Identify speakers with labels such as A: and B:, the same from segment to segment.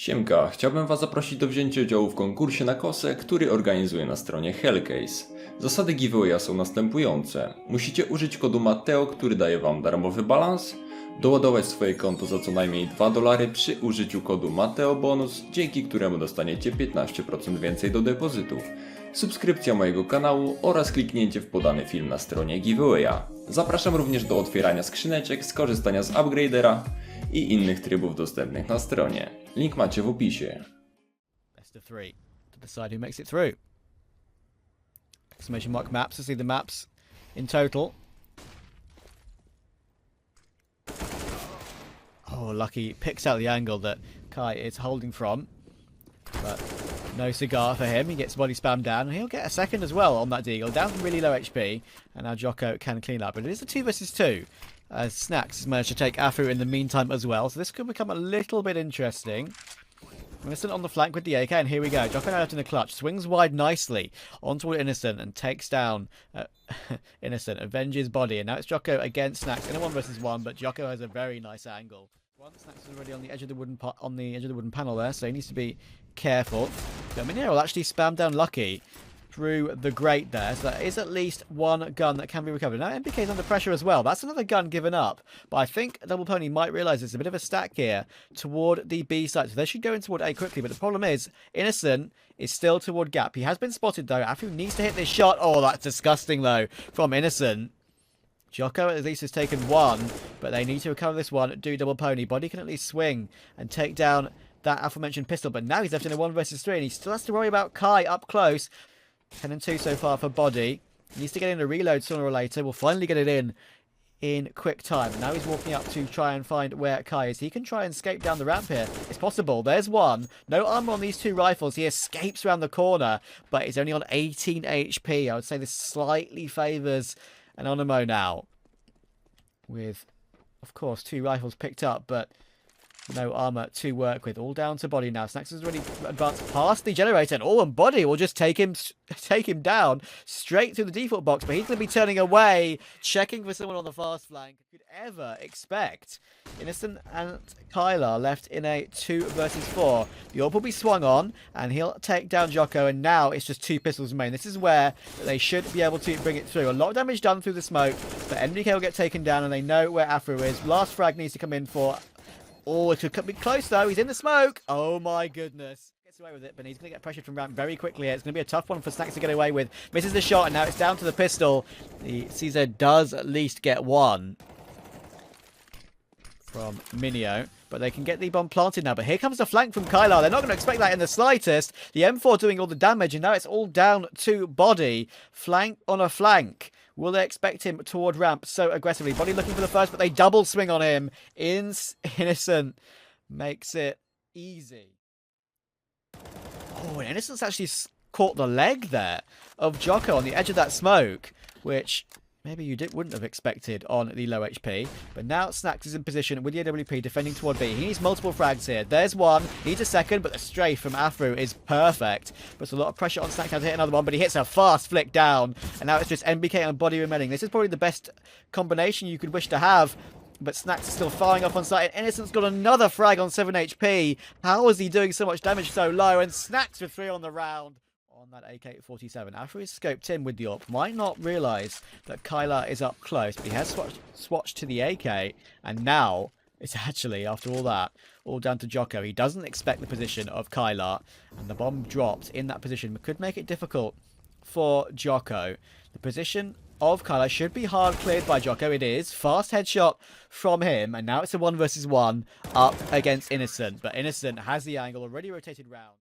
A: Siemka, chciałbym Was zaprosić do wzięcia udziału w konkursie na kosę, który organizuję na stronie Hellcase. Zasady giveawaya są następujące. Musicie użyć kodu Matheo, który daje Wam darmowy balans, doładować swoje konto za co najmniej $2 przy użyciu kodu matheobonus, dzięki któremu dostaniecie 15% więcej do depozytu, subskrypcja mojego kanału oraz kliknięcie w podany film na stronie giveawaya. Zapraszam również do otwierania skrzyneczek, skorzystania z upgradera i innych trybów dostępnych na stronie. Link macie w opisie.
B: Best of three to decide who makes it through. Exclamation mark maps to see the maps in total. Oh, Lucky picks out the angle that Kai is holding from. But no cigar for him. He gets body spammed down, and he'll get a second as well on that deagle. Down from really low HP, and now Csgo can clean up. But it is a 2 versus 2, as Snax has managed to take Afro in the meantime as well. So this could become a little bit interesting. Innocent on the flank with the AK, and here we go. Csgo now left in the clutch. Swings wide nicely onto Innocent and takes down Innocent. Avenges body, and now it's Csgo against Snax in a 1 versus 1, but Csgo has a very nice angle. Snax is already on the edge of the wooden panel there, so he needs to be careful. Amine will actually spam down Lucky through the grate there, so that is at least one gun that can be recovered. Now MBK is under pressure as well. That's another gun given up, but I think Double Pony might realise there's a bit of a stack here toward the B site, so they should go in toward A quickly. But the problem is Innocent is still toward Gap. He has been spotted though. Afu needs to hit this shot. Oh, that's disgusting though from Innocent. Csgo at least has taken one, but they need to recover this one. Do Double Pony. Body can at least swing and take down that aforementioned pistol, but now he's left in a 1 versus 3, and he still has to worry about Kai up close. 10 and 2 so far for Body. He needs to get in a reload sooner or later. We'll finally get it in quick time. Now he's walking up to try and find where Kai is. He can try and escape down the ramp here. It's possible. There's one. No armor on these two rifles. He escapes around the corner, but he's only on 18 HP. I would say this slightly favours Anonymo now, with, of course, 2 rifles picked up, but no armor to work with. All down to Body now. Snax has already advanced past the generator, and Body will just take him down straight through the default box, but he's going to be turning away, checking for someone on the fast flank. Could ever expect Innocent and Kyla left in a 2 versus 4. The orb will be swung on, and he'll take down Csgo, and now it's just 2 pistols remain. This is where they should be able to bring it through. A lot of damage done through the smoke, but MDK will get taken down, and they know where Afro is. Last frag needs to come in for... Oh, it could be close though. He's in the smoke. Oh my goodness. Gets away with it, but he's going to get pressured from ramp very quickly. It's going to be a tough one for Snax to get away with. Misses the shot, and now it's down to the pistol. The CZ does at least get one from Minio, but they can get the bomb planted now. But here comes the flank from Kyla. They're not going to expect that in the slightest. The M4 doing all the damage, and now it's all down to Body. Flank on a flank. Will they expect him toward ramp so aggressively? Body looking for the first, but they double swing on him. Innocent makes it easy. Oh, and Innocent's actually caught the leg there of Csgo on the edge of that smoke, which maybe you wouldn't have expected on the low HP. But now Snax is in position with the AWP defending toward B. He needs multiple frags here. There's one. He needs a second, but the strafe from Afro is perfect. Puts a lot of pressure on Snax now to hit another one, but he hits a fast flick down. And now it's just MBK and Body remaining. This is probably the best combination you could wish to have. But Snax is still firing off on site. And Innocent's got another frag on 7 HP. How is he doing so much damage so low? And Snax with 3 on the round. On that AK-47. After he's scoped in with the AWP, might not realise that Kyla is up close, but he has swatched to the AK, and now it's actually, after all that, all down to Csgo. He doesn't expect the position of Kyla, and the bomb dropped in that position could make it difficult for Csgo. The position of Kyla should be hard cleared by Csgo. It is. Fast headshot from him, and now it's a 1 versus 1 up against Innocent, but Innocent has the angle already rotated round.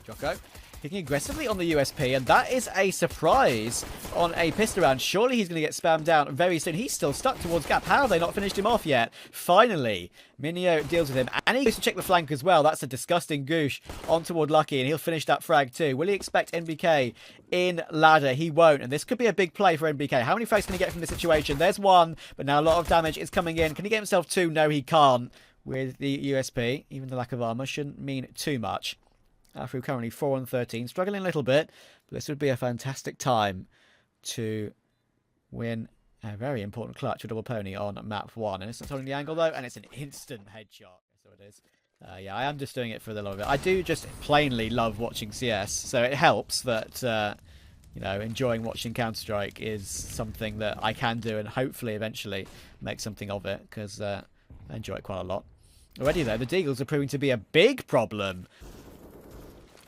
B: Csgo kicking aggressively on the USP, and that is a surprise on a pistol round. Surely he's going to get spammed down very soon. He's still stuck towards Gap. How have they not finished him off yet? Finally, Minio deals with him, and he goes to check the flank as well. That's a disgusting goosh on toward Lucky, and he'll finish that frag too. Will he expect NBK in ladder? He won't, and this could be a big play for NBK. How many frags can he get from this situation? There's one, but now a lot of damage is coming in. Can he get himself 2? No, he can't. With the USP, even the lack of armor shouldn't mean too much. After currently 4 and 13, struggling a little bit, but this would be a fantastic time to win a very important clutch with Double Pony on map 1. And it's not holding the angle though, and it's an instant headshot. So it is. Yeah, I am just doing it for the love of it. I do just plainly love watching CS, so it helps that, you know, enjoying watching Counter-Strike is something that I can do and hopefully eventually make something of it, because I enjoy it quite a lot. Already, though, the Deagles are proving to be a big problem.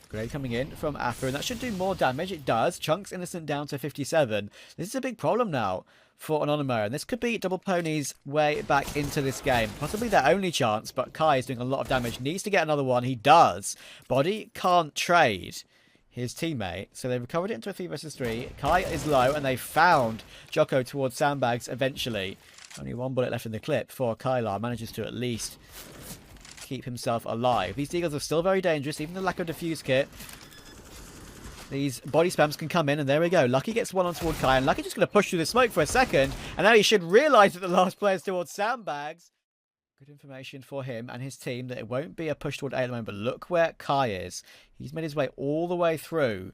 B: Grenade coming in from Afro, and that should do more damage. It does. Chunks Innocent down to 57. This is a big problem now for Anonymo, and this could be Double Pony's way back into this game. Possibly their only chance, but Kai is doing a lot of damage. Needs to get another one. He does. Body can't trade his teammate, so they've recovered it into a 3 versus 3. Kai is low, and they found Csgo towards sandbags eventually. Only 1 bullet left in the clip for Kylar. Manages to at least keep himself alive. These Deagles are still very dangerous, even the lack of defuse kit. These body spams can come in, and there we go. Lucky gets one on toward Kai, and Lucky just going to push through the smoke for a second, and now he should realise that the last player's towards sandbags. Good information for him and his team that it won't be a push toward A at the moment, but look where Kai is. He's made his way all the way through.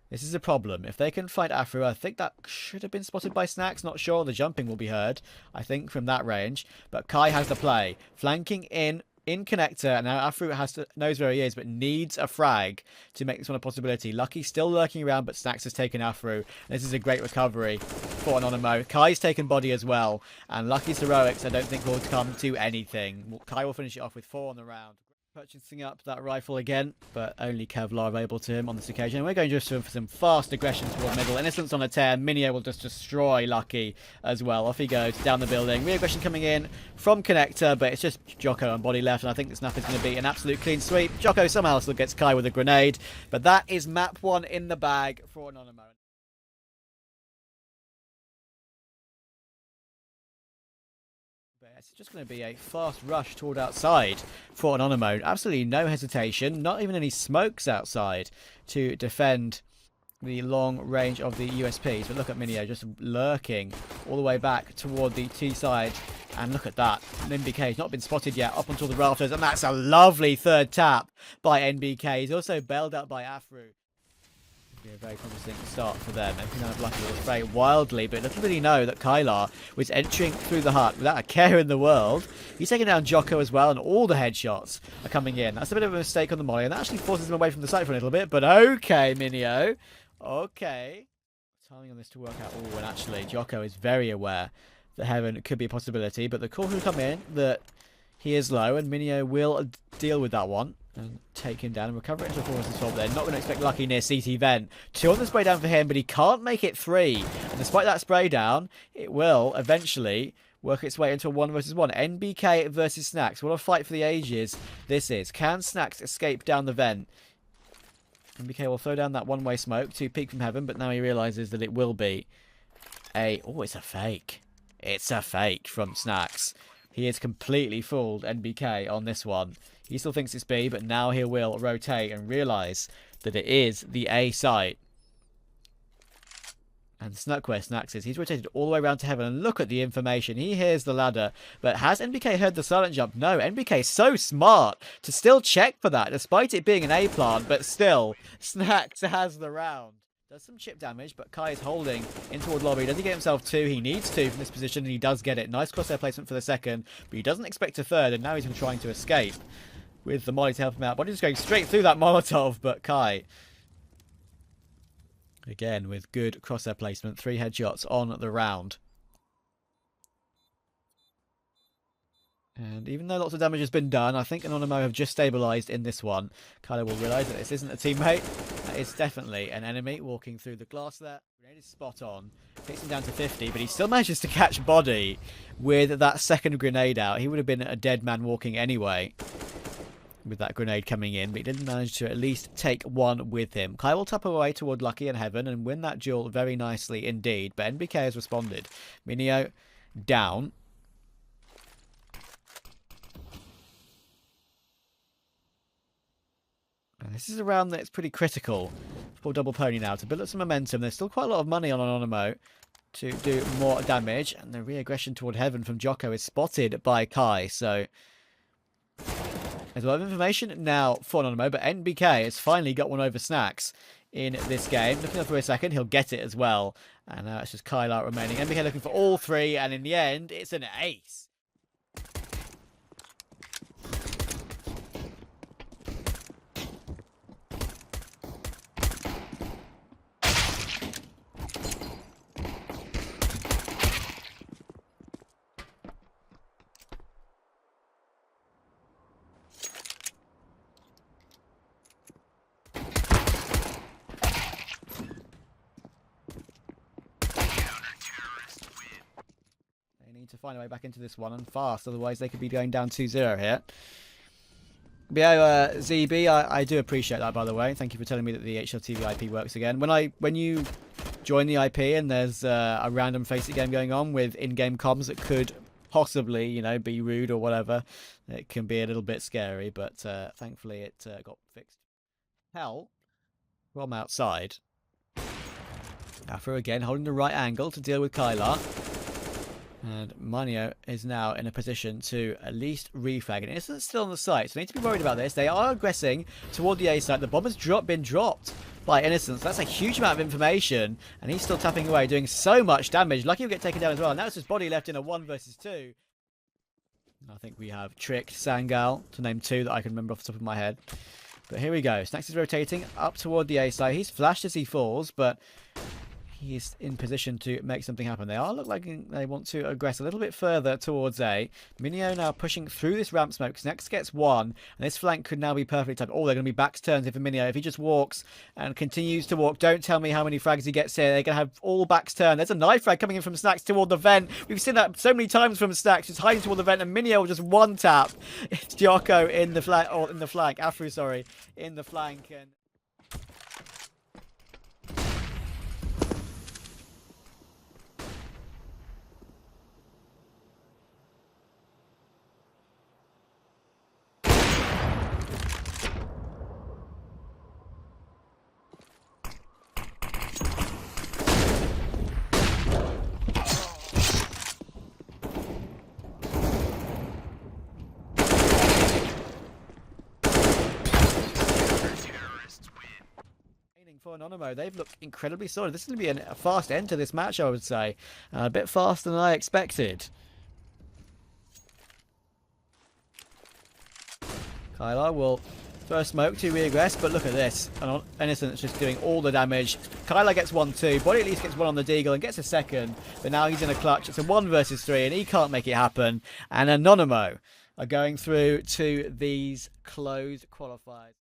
B: This is a problem. If they can find Afro, I think that should have been spotted by Snax. Not sure. The jumping will be heard, I think, from that range. But Kai has the play. Flanking in connector, and now Afro knows where he is, but needs a frag to make this one a possibility. Lucky still lurking around, but Snax has taken Afro. This is a great recovery for Anonymo. Kai's taken body as well, and Lucky's heroics I don't think will come to anything. Kai will finish it off with 4 on the round. Purchasing up that rifle again, but only Kevlar available to him on this occasion. We're going just for some fast aggression toward middle. Innocence on a tear. Minio will just destroy Lucky as well. Off he goes down the building. Re-aggression coming in from connector, but it's just Csgo and body left, and I think this snap is going to be an absolute clean sweep. Csgo somehow still gets Kai with a grenade, but that is map 1 in the bag for Anonymo. It's just going to be a fast rush toward outside for Anonymo. Absolutely no hesitation, not even any smokes outside to defend the long range of the USPs. But look at Minio just lurking all the way back toward the T side. And look at that. NBK has not been spotted yet up onto the rafters. And that's a lovely third tap by NBK. He's also bailed out by Afro. Be a very promising start for them. Everything out of Lucky will spray wildly, but little did he know that Kylar was entering through the hut without a care in the world. He's taking down Csgo as well, and all the headshots are coming in. That's a bit of a mistake on the molly, and that actually forces him away from the site for a little bit, but okay, Minio. Okay. Timing on this to work out. Oh, and actually, Csgo is very aware that Heaven could be a possibility, but the call will come in that he is low, and Minio will deal with that one and take him down and recover it into a 4 versus 12. They're not going to expect Lucky near CT vent. 2 on the spray down for him, but he can't make it 3. And despite that spray down, it will eventually work its way into a 1 versus 1. NBK versus Snax. What a fight for the ages this is. Can Snax escape down the vent? NBK will throw down that one-way smoke to peek from Heaven, but now he realises that it will be a... Oh, it's a fake. It's a fake from Snax. He is completely fooled NBK on this one. He still thinks it's B, but now he will rotate and realise that it is the A site. And snuck where Snax is. He's rotated all the way around to Heaven, and look at the information. He hears the ladder, but has NBK heard the silent jump? No, NBK is so smart to still check for that, despite it being an A plant, but still, Snax has the round. Does some chip damage, but Kai is holding in toward lobby. Does he get himself 2? He needs 2 from this position, and he does get it. Nice crosshair placement for the second, but he doesn't expect a third, and now he's trying to escape with the molly to help him out. Body just going straight through that Molotov, but Kai, again, with good crosshair placement. 3 headshots on the round. And even though lots of damage has been done, I think Anonymo have just stabilised in this one. Kyler will realise that this isn't a teammate. It's definitely an enemy walking through the glass there. Grenade is spot on. Takes him down to 50, but he still manages to catch body with that second grenade out. He would have been a dead man walking anyway with that grenade coming in, but he didn't manage to at least take one with him. Kai will tap away toward Lucky and Heaven and win that duel very nicely indeed, but NBK has responded. Minio down. And this is a round that's pretty critical for Double Pony now to build up some momentum. There's still quite a lot of money on Anonymo to do more damage, and the re-aggression toward Heaven from Csgo is spotted by Kai, so there's a lot of information now for Anonymo, but NBK has finally got one over Snax in this game. Looking up for a second, he'll get it as well, and now it's just Kyle out remaining. NBK looking for all 3, and in the end, it's an ace. find a way back into this one, and fast. Otherwise, they could be going down 2-0 here. But yeah, ZB, I do appreciate that, by the way. Thank you for telling me that the HLTV IP works again. When you join the IP and there's a random Face It game going on with in-game comms that could possibly, you know, be rude or whatever, it can be a little bit scary, but thankfully it got fixed. Hell, from outside. Afro again holding the right angle to deal with Kylar. And Matheo is now in a position to at least refrag. And Innocent's still on the site, so they need to be worried about this. They are aggressing toward the A site. The bomb has been dropped by Innocent. That's a huge amount of information. And he's still tapping away, doing so much damage. Lucky he'll get taken down as well. Now it's his body left in a 1 versus 2. I think we have Tricked, Sangal, to name 2 that I can remember off the top of my head. But here we go. Snax is rotating up toward the A site. He's flashed as he falls, but he's in position to make something happen. They look like they want to aggress a little bit further towards A. Minio now pushing through this ramp smoke. Snax gets 1, and this flank could now be perfectly timed. Oh, they're going to be backs turned here for Minio. If he just walks and continues to walk, don't tell me how many frags he gets here. They're going to have all backs turned. There's a knife frag coming in from Snax toward the vent. We've seen that so many times from Snax. Just hiding toward the vent, and Minio will just one tap. It's Csgo in the flank, or in the flank. Afro, sorry, in the flank. And for Anonymo, they've looked incredibly solid. This is going to be a fast end to this match, I would say. A bit faster than I expected. Kylar will first smoke to regress, but look at this. Innocent's just doing all the damage. Kylar gets 1-2. Body at least gets 1 on the Deagle and gets a second. But now he's in a clutch. It's a 1 versus 3, and he can't make it happen. And Anonymo are going through to these closed qualifiers.